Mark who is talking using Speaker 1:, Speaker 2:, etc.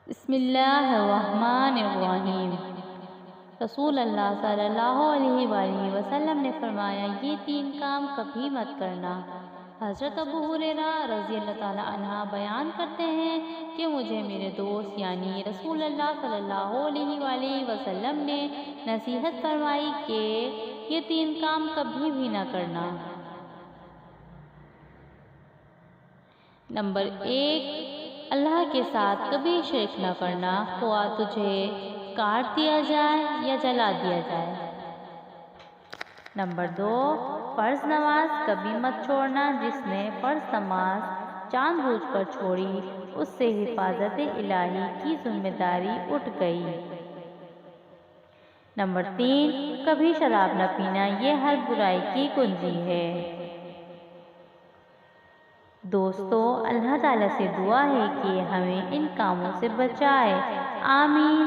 Speaker 1: بسم اللہ الرحمن الرحیم۔ رسول اللہ صلی اللہ علیہ وآلہ وسلم نے فرمایا، یہ 3 کام کبھی مت کرنا۔ حضرت ابو ہریرہ رضی اللہ تعالیٰ عنہ بیان کرتے ہیں کہ مجھے میرے دوست یعنی رسول اللہ صلی اللہ علیہ وآلہ وسلم نے نصیحت فرمائی کہ یہ 3 کام کبھی بھی نہ کرنا۔ نمبر 1، اللہ کے ساتھ کبھی شرک نہ کرنا، خواہ تجھے کاٹ دیا جائے یا جلا دیا جائے۔ نمبر 2، فرض نماز کبھی مت چھوڑنا، جس نے فرض نماز جان بوجھ کر چھوڑی اس سے حفاظت الہی کی ذمہ داری اٹھ گئی۔ نمبر 3، کبھی شراب نہ پینا، یہ ہر برائی کی کنجی ہے۔ دوستو، اللہ تعالیٰ سے دعا ہے کہ ہمیں ان کاموں سے بچائے، آمین۔